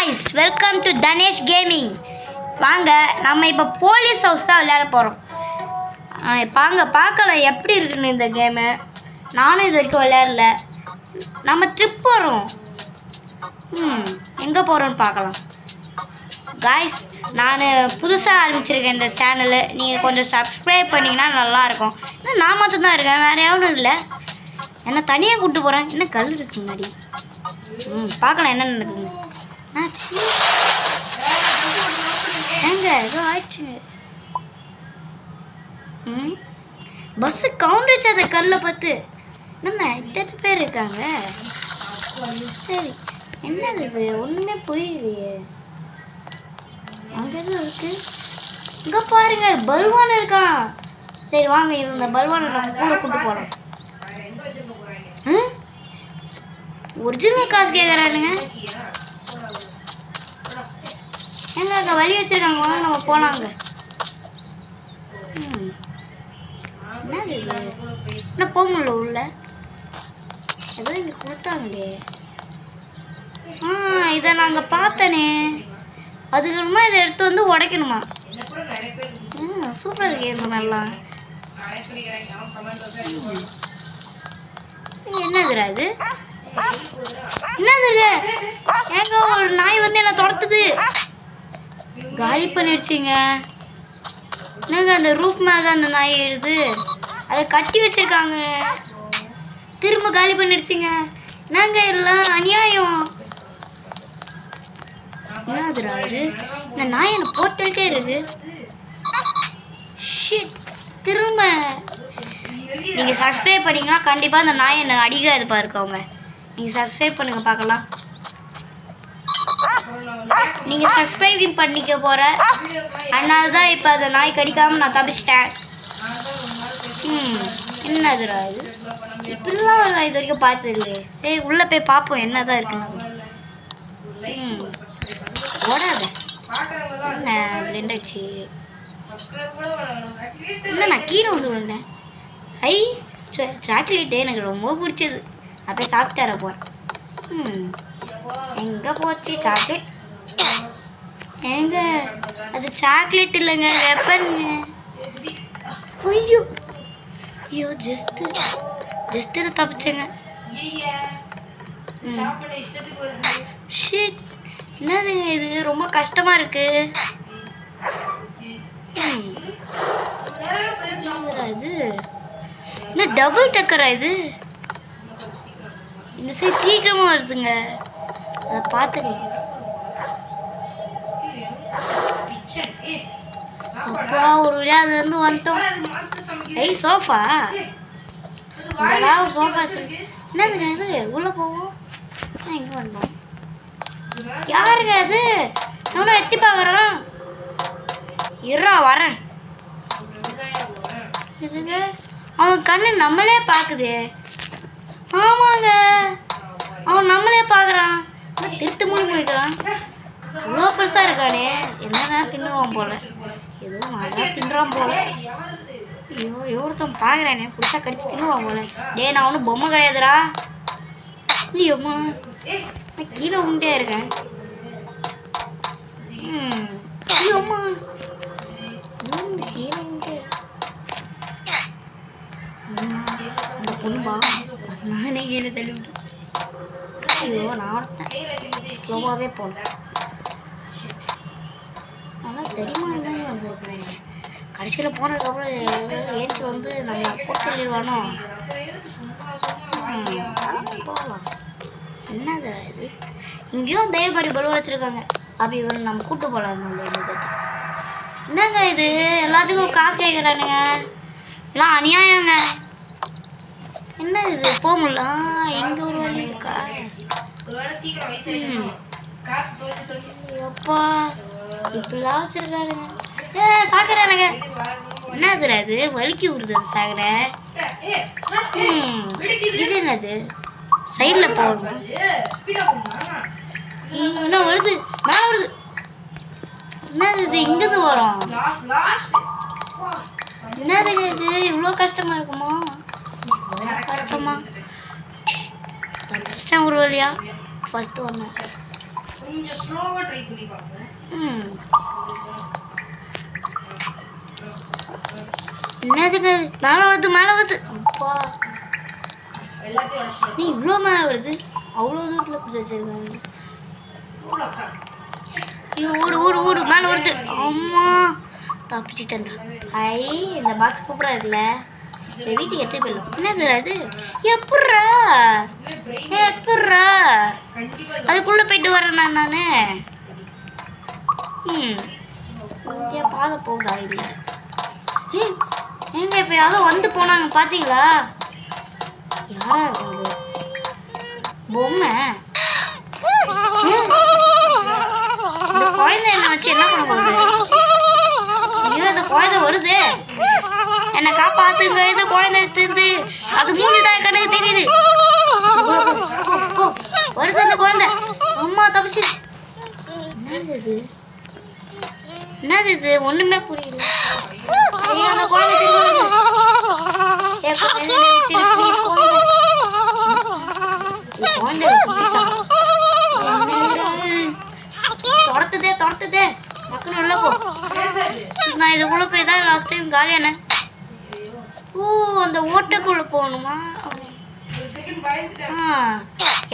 guys, welcome to Danesh Gaming. வாங்க நம்ம இப்போ போலீஸ் ஹவுஸ் தான் விளையாட போகிறோம். வாங்க பார்க்கலாம் எப்படி இருக்குன்னு இந்த கேமு. நானும் இது வரைக்கும் விளையாடல. நம்ம ட்ரிப் போகிறோம். எங்கே போகிறோன்னு பார்க்கலாம். காய்ஸ், நான் புதுசாக ஆரம்பிச்சிருக்கேன் இந்த சேனலு. நீங்கள் கொஞ்சம் சப்ஸ்கிரைப் பண்ணிங்கன்னா நல்லாயிருக்கும். இன்னும் நான் மட்டும்தான் இருக்கேன், வேறு எவனும் இல்லை. என்ன தனியாக கூப்பிட்டு போகிறேன். என்ன கல் இருக்கு முன்னாடி. பார்க்கலாம் என்ன நடக்குதுங்க. ஏங்க ஏதோ ஆயிடுச்சு. பஸ்ஸு கவுண்டரிச்சு அதை கல்லை பார்த்து. என்ன இத்தனை பேர் இருக்காங்க. சரி, என்னது இது ஒன்றுமே புரியலையே. அங்கே எதுவும் இருக்கு. இங்கே பாருங்க, பல்வான் இருக்கான். சரி வாங்க, இந்த பல்வானை நம்ம கூட கூப்பிட்டு போகிறோம். ஒரிஜினல் காசு கேட்குறானுங்க. எங்க அங்கே வழி வச்சிருக்காங்க, வாங்க நம்ம போனாங்க. என்னது இது என்ன போக முடியல உள்ள. ஏதோ இங்கே கொடுத்தாங்களே. இதை நாங்கள் பார்த்தனே. அதுக்கப்புறமா இதை எடுத்து வந்து உடைக்கணுமா. சூப்பராக இருக்கு நல்லா. என்னதுடா அது. என்னது ஏங்க ஒரு நாய் வந்து என்ன துரத்துது. காலி பண்ணிடுச்சிங்க. என்னங்க அந்த ரூஃப் மேலே தான் அந்த நாய் எழுது. அதை கட்டி வச்சிருக்காங்க. திரும்ப காலி பண்ணிடுச்சிங்க. என்னங்க இதெல்லாம் அநியாயம். என்னதுடா அது. இந்த நாய் என்ன போட்டுட்டே இருக்கு. திரும்ப நீங்கள் சப்ஸ்கிரைப் பண்ணிங்கன்னா கண்டிப்பாக அந்த நாய் என்ன அடிக்காது பாருக்கவங்க. நீங்கள் சப்ஸ்கிரைப் பண்ணுங்க பார்க்கலாம். நீங்கள் சப்ஸ்கிரைபிங் பண்ணிக்க போகிற அதனால தான் இப்போ அந்த நாய் கடிக்காமல் நான் தப்பிச்சிட்டேன். என்னதுடா இது. இப்படிலாம் நான் இது வரைக்கும் பார்த்தது இல்லையே. சரி உள்ளே போய் பார்ப்போம் என்ன தான் இருக்குன்னு. ஓடாது என்ன விளையாண்டாச்சு. இல்லை நான் கீழே வந்து விழுந்தேன். ஐ சாக்லேட்டு எனக்கு ரொம்ப பிடிச்சது. அப்படியே சாப்பிட்டு தர போகிறேன். எங்கே போச்சு சாக்லேட். எங்க அது சாக்லேட் இல்லைங்க, வெப்பன். ஐயோ ஐயோ ஜஸ்ட்டு தப்பிச்சேங்க. ஷிட், என்னதுங்க இது ரொம்ப கஷ்டமாக இருக்கு. இது என்ன டபுள் டக்கரா இது. இந்த சைடு சீக்கிரமாக வருதுங்க. அதை பார்த்துக்கங்க. அப்பா ஒரு விளையாதுலேருந்து வந்துட்டோம். ஐய் சோஃபா. இதெல்லாம் சோஃபா. என்னதுங்க இது. உள்ளே போவோம். எங்கே வந்தோம். யாருங்க அது. எவனோ எட்டி பார்க்குறான். இருறா வரேன். இருங்க, அவன் கண்ணு நம்மளே பார்க்குது. ஆமாங்க, அவன் நம்மளே பார்க்குறான். திருட்டு மூடி முடிக்கிறான். இவ்வளோ பெருசாக இருக்கானே. என்னதான் தின்னுவான் போல. ஏதோ நல்லா தின்றான் போல. ஐயோ எவ்வளோத்தன் பார்க்குறானே. புதுசாக கடிச்சு தின்னுவான் போல. டே நான் ஒன்றும் பொம்மை கிடையாதுடா. இல்லையோம்மா, நான் கீழே உண்டே இருக்கேன். ஐயோம்மா கீழே உண்டே. அந்த பொண்ணுபா நானே கீழே தள்ளி விட்டேன். ஐயோ நான் ஒருத்தன் ஸ்லோவாகவே போனேன். ஆனால் தெரியுமா என்னன்னு வந்துருக்கேன். கடைசியில் போனதுக்கப்புறம் ஏற்றி வந்து நம்ம போட்டு சொல்லிடுவானோ. போகலாம். என்னதுடா இது. இங்கேயும் தயவுபாடி பலூன் வச்சுருக்காங்க. அப்படி இவன் நம்ம கூப்பிட்டு போகலாம். என்னங்க இது எல்லாத்துக்கும் காசு கேட்குறானுங்க. எல்லாம் அநியாயங்க. என்ன இது போக முடியல. எங்க ஒரு வழி இருக்கா. அப்பா இப்படிலாம் வச்சிருக்காருங்க. சாக்குறானுங்க. என்னதுடா இது வலிக்கி விடுது அந்த சாக்கரை. இது என்னது சைடில் போகணும். என்ன வருது மேலே வருது. என்னது இது இங்கேருந்து வரும். என்னதுங்க இது இவ்வளோ கஷ்டமாக இருக்குமா. கஷ்டமா ஒரு வழியா ஃபர்ஸ்ட் ஒன்று கொஞ்சம் ஸ்லோவா ட்ரை பண்ணி பாப்போம். என்னதுங்க மேலே வருது அப்பா எல்லாத்தையும் உடைச்சிட்டு நீ இவ்வளோ மேலே வருது அவ்வளோ தூரத்தில் பிடிச்சி வச்சிருக்காங்க ஓடு மேலே வருது அம்மா தப்பிச்சிட்டேன்டா ஐ இந்த பாக்ஸ் சூப்பராக இருக்குல்ல சரி வீட்டுக்கு எடுத்து போயிடலாம் என்னது அது எப்பட்றா அதுக்குள்ளே போயிட்டு வரேன் நான் இங்கே பாதை போகுதா இல்லை எங்க இப்போ யாரோ வந்து போனாங்க பார்த்தீங்களா யாரா இருக்காது பொம்மை இந்த குழந்தை என்ன வச்சு என்ன பண்ண போகுது ஐயோ இந்த குழந்தை வருது என்னை காப்பாத்துங்க இந்த குழந்தை திருந்து அது மூஞ்சுதான் கணக்கு தெரியுது வருது இந்த குழந்தை அம்மா தப்பிச்சு என்னது இது ஒண்ணுமே புரியல அந்த குழந்தை துரத்துதே மக்கள் உள்ள போ நான் இதுக்குள்ள போய் தான் லாஸ்ட் டைம் காலியான அந்த ஓட்டைக்குள்ள போகணுமா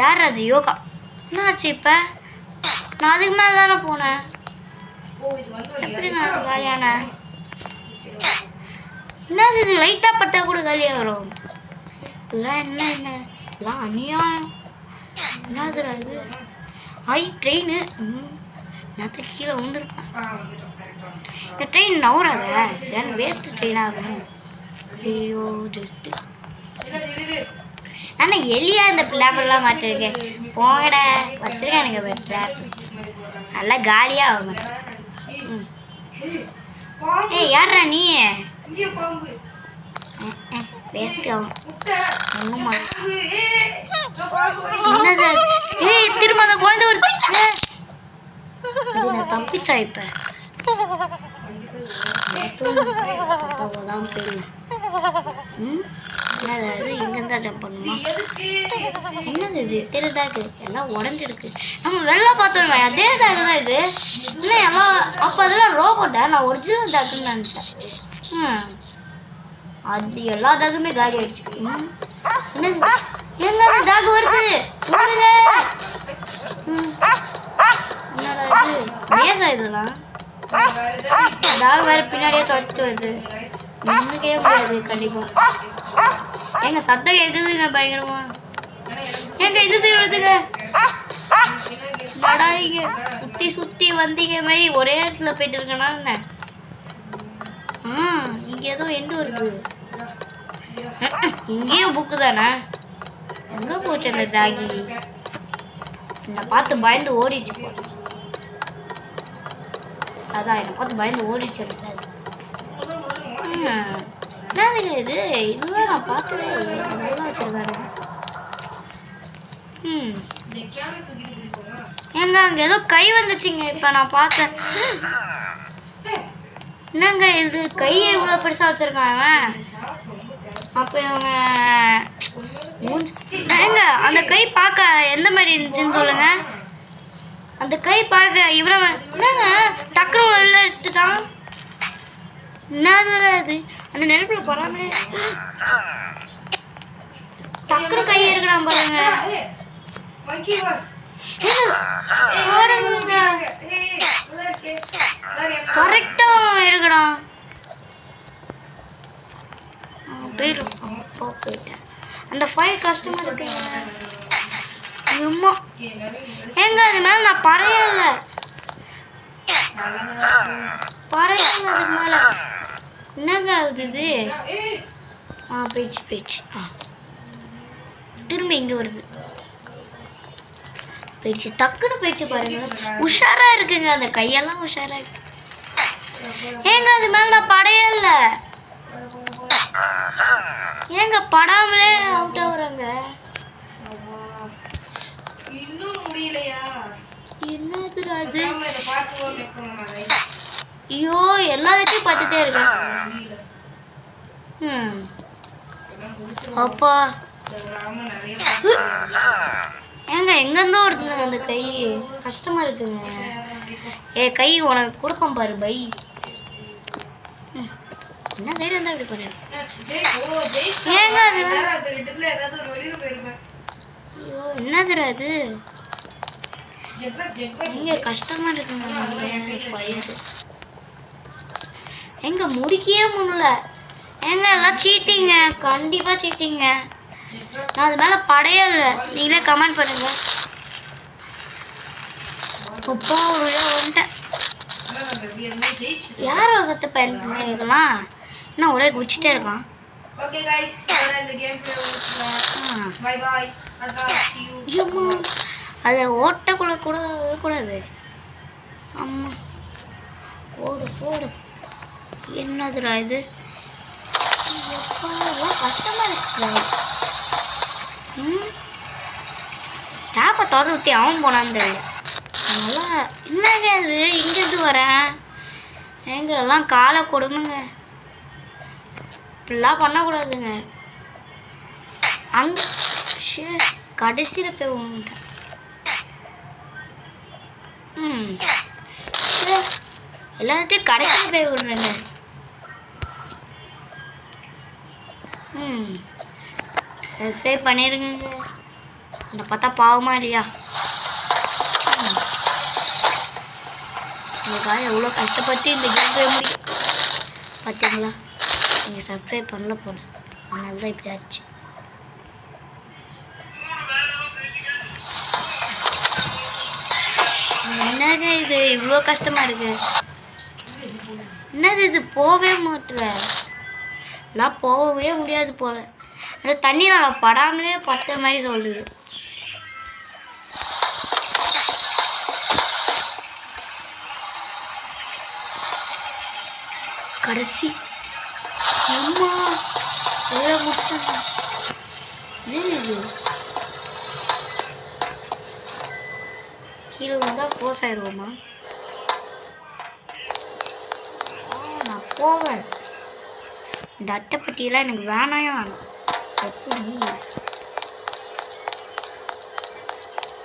யார் அது யோகா என்னாச்சு இப்ப நான் அதுக்கு மேல தானே போனேன் எப்படி நான் காலியான என்னது இது லைட்டா பட்டா கூட காலியா வரும் இதெல்லாம் என்ன இதெல்லாம் அநியாயம் என்னது இது ஐ ட்ரெயின் நான் கீழே வந்துருப்பேன் இந்த ட்ரெயின் நவராத சரி வேஸ்ட் ட்ரெயின் ஆகணும் ஐயோ ஜஸ்ட் ஆனால் எலியா இந்த பிள்ளாப்பெல்லாம் மாட்டிருக்கேன் போங்கடா வச்சிருக்கேன் எனக்கு ட்ராப் நல்லா காலியாக ஆக மாட்டேன் ஏய் யாரா நீ வேஸ்ட் ஆகும் ஒன்றும் என்னது ஏய் திரும்ப அந்த குழந்தை ஒரு தப்பிச்சா இப்ப என்னது இங்கிருந்தா ஜம்ப் பண்ணுமா என்னது இது தெரியுதாக்கு எல்லாம் உடஞ்சிருக்கு நம்ம வெளில பார்த்தோம் அதே டாக் தான் இது இல்லை எல்லாம் அப்போ அதெல்லாம் ரோபோட்டா நான் ஒரிஜினல் டாக்குன்னு நினச்சேன் அது எல்லா டாக்குமே காலி ஆயிடுச்சு என்னது எங்க டாக் வருது என்னடா இது மேசா இதெல்லாம் டாக் வேற பின்னாடியே துரத்துட்டு வருது நின்றுக்கே முடியாது கண்டிப்பா எங்க சத்தம் கேக்குதுங்க பயங்கரமா எங்க இது செய்யறதுங்க நடாதீங்க சுத்தி சுத்தி வந்தீங்க மாதிரி ஒரே இடத்துல போயிட்டு இருக்கேனா என்ன இங்க ஏதோ எண்டு வருது இங்கேயும் புக்கு தானே எங்க போச்சு அந்த டாகி என்னை பார்த்து பயந்து ஓடிச்சு அதான் என்னை பார்த்து பயந்து ஓடிச்சு என்னதுங்க இது இதுதான் நான் பார்த்ததே இல்லை நல்லா வச்சிருக்காரு ஏங்க அங்கே ஏதோ கை வந்துச்சுங்க இப்போ நான் பார்த்தேன் என்னங்க இது கையை இவ்வளோ பெருசாக வச்சிருக்கான் அவன் அப்போ இவங்க ஏங்க அந்த கை பார்க்க எந்த மாதிரி இருந்துச்சுன்னு சொல்லுங்க அந்த கை பார்க்க இவ்வளோ என்னங்க டக்குனு வெளில எடுத்துட்டான் என்னது அது அந்த நெருப்புல போறாமலே டக்குனு கை இருக்கிறான் பாருங்க கரெக்டா இருக்கிறான் போயிட்டேன் அந்த 5 கஸ்டமர் இருக்குங்க ஏங்க அது மேல நான் பறையல அதுக்கு மேல என்னங்க ஆகுது இது போயிடுச்சு திரும்ப இங்க வருது போயிடுச்சு டக்குன்னு போயிடுச்சு பாருங்க உஷாரா இருக்குங்க அந்த கையெல்லாம் உஷாரா இருக்கு ஏங்க அது மேல நான் படையல ஏங்க படாமலே அவுட் ஆகுறாங்க இன்னும் முடியலையா என்னது அது ஐயோ எல்லாத்தையும் பார்த்துட்டே இருக்கேன் அப்பா ஏங்க எங்கேருந்தோ ஒருத்தங்க அந்த கை கஷ்டமாக இருக்குங்க. கை உனக்கு கொடுப்பேன் பாரு பை. என்ன தைரியம் இருந்தால் இப்படி பண்ணு. ஏங்க அது ஐயோ என்னதுடா அது? எங்க கஷ்டமாக இருக்குங்க. எங்க முடிக்கவே முடியல. ஏங்க எல்லாம் சீட்டிங்க, கண்டிப்பாக சீட்டிங்க. நான் அது மேலே படையே இல்லை. நீங்களே கமெண்ட் பண்ணுங்க. அப்பா ஒரு வழியாக வந்துட்டேன். யாரோ சத்த பயன் இதெல்லாம் என்ன ஒரே குச்சிட்டே இருக்கான். ஓகே गाइस இந்த game bye bye tata see you. அது ஓட்டக்குள்ள கூட கூடாது. அம்மா போடு போடு. என்னதுடா இது? கஷ்டமா இருக்கு. டேப்பை திறந்து ஊற்றி அவன் போனான். நல்லா என்னங்க அது? இங்கேருந்து வரேன். எங்க எல்லாம் காலை கொடுமைங்க. இப்படிலாம் பண்ணக்கூடாதுங்க. அங்கே கடைசியில் போய் விழுந்துட்டேன். எல்லாத்தையும் கடைசியில் போய் விடுறேங்க. சப்ஸ்கிரைப் பண்ணிடுங்க. என்னை பார்த்தா பாவமா இல்லையா? உங்களுக்காக எவ்வளோ கஷ்டப்பட்டு இந்த கேம் போய் முடியும் பார்த்தீங்களா? நீங்கள் சப்ஸ்கிரைப் பண்ணல போல, அதனால தான் இப்படி ஆச்சு. என்னங்க இது இவ்வளோ கஷ்டமாக இருக்கு? என்னது இது? போகவே மாட்டேன். எல்லாம் போகவே முடியாது போல. அந்த தண்ணி நான் படாமலே பட்ட மாதிரி சொல்லுது. கடைசி அம்மா கீழே வந்தால் போஸ் ஆயிடுவோமா? நான் போவேன். இந்த அட்டைப்பட்டியெல்லாம் எனக்கு வேணாயும் வேணாம். எப்படி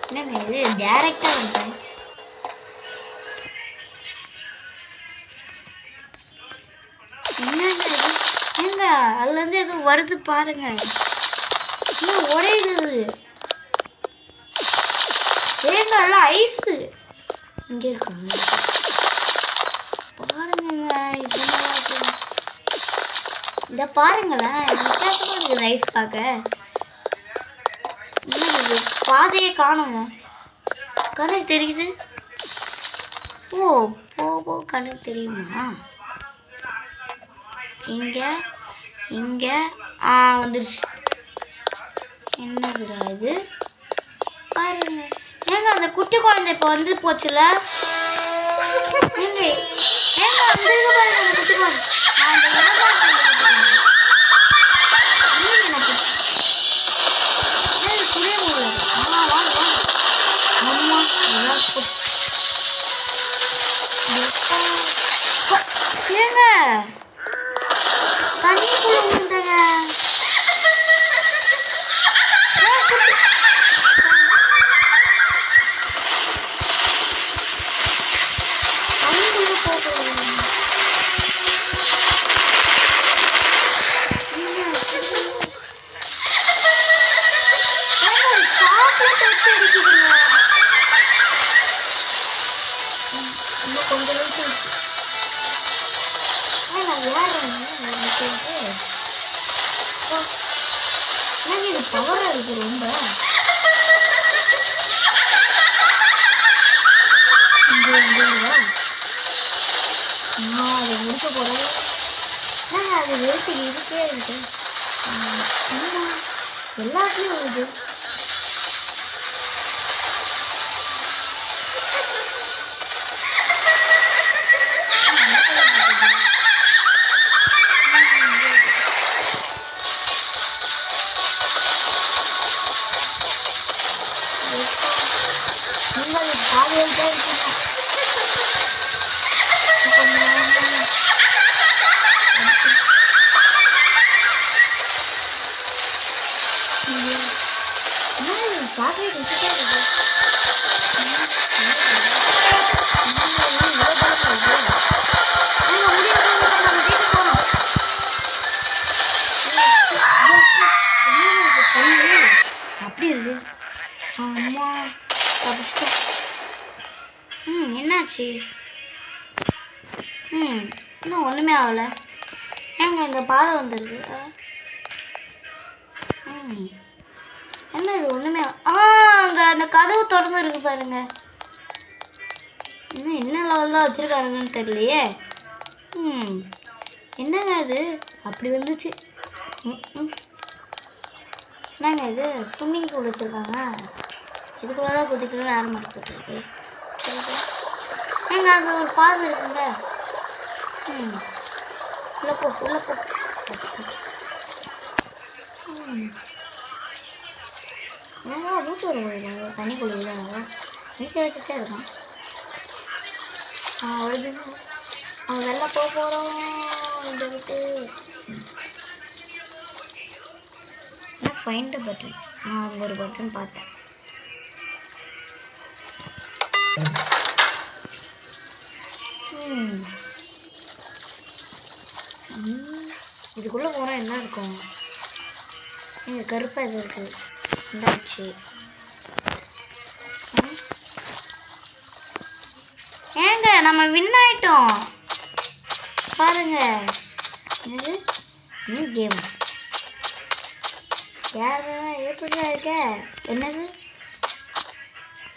என்னங்க இது? டேரெக்டாக வந்துட்டேன். என்னங்க இது? ஏங்க அதுலேருந்து எதுவும் வருது பாருங்க. இன்னும் உடையுது. ஏங்க எல்லாம் ஐஸு இங்கே இருக்காங்க பாருங்க. இந்த பாருங்களேன், வித்தியாசமாக இருக்குது ஐஸ் பார்க்க. என்னது பாதையே காணுங்க. கணக்கு தெரியுது. ஓ போ கணக்கு தெரியுமா? இங்கே இங்கே வந்துருச்சு. என்னதுடா இது? பாருங்க. ஏங்க அந்த குட்டி குழந்தை இப்போ வந்து போச்சுல. ஏங்க ஏங்க அந்த இது பாருங்க, அந்த குட்டி குழந்தை. ஏங்க தண்ணிக்குள்ள விழுந்தங்க. தண்ணிக்குள்ள போக சாப்பிட்டு வச்சு அடிக்குதுங்க. இன்னும் கொஞ்சம் வயசு நான் ஏறேன். இது பவராக இருக்கு ரொம்ப. அது முடிக்க போகிறேன். அது வெறுத்து இருக்கே இருக்கு. எல்லாத்தையும் வருது. பாதையில்தான் இருக்குங்க. சாக்லேட் விட்டுட்டே என்னாச்சு? இன்னும் ஒன்றுமே ஆகலை. ஏங்க இந்த பாதை வந்துருக்கு. என்ன இது ஒன்றுமே அங்கே அந்த கதவு திறந்து இருக்கு பாருங்க. இன்னும் என்ன லெவல்லாம் வச்சுருக்காருங்கன்னு தெரியலையே. என்னங்க இது அப்படி வந்துச்சு? என்னங்க இது ஸ்விம்மிங் பூல் வச்சுருக்காங்க. இதுக்குள்ளே தான் குதிக்கணும்னு யாரும் மாட்டேருக்கு. ஏங்க அது ஒரு பாதை இருக்குங்க. உள்ள போ உள்ள போ. ஏங்க மூச்சு வர தண்ணி குளிக்க நீச்சல் வச்சுட்டே இருக்கான். அவன் வெளில போக போகிறோம். இந்த விட்டு ஃபைண்ட் பட்டன். அங்கே ஒரு பட்டன் பார்த்தேன். இதுக்குள்ளே போனால் என்ன இருக்கும்? இங்கே கருப்பாக இது இருக்குது. என்னாச்சு? ஏங்க நம்ம வின் ஆயிட்டோம் பாருங்க. என்னது நியூ கேம்? எப்படியா இருக்க? என்னது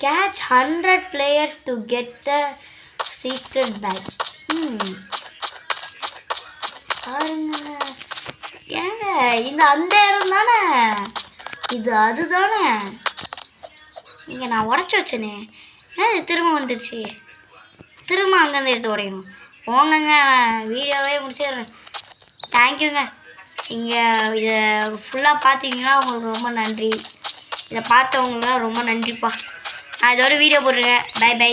catch 100 players to get the secret badge. பாருங்க. ஏங்க இந்த அந்த இடம் தானே இது? அதுதானே இங்கே நான் உடச்சி வச்சேனே. ஏன் திரும்ப வந்துடுச்சு? திரும்ப அங்கேருந்து எடுத்து உடைக்கணும். போங்கங்க, நான் வீடியோவே முடிச்சிடுறேன். தேங்க்யூங்க. இங்கே இதை ஃபுல்லாக பார்த்தீங்கன்னா உங்களுக்கு ரொம்ப நன்றி. இதை பார்த்தவங்களாம் ரொம்ப நன்றிப்பா. நான் இதோட வீடியோ போடுறேங்க. By by.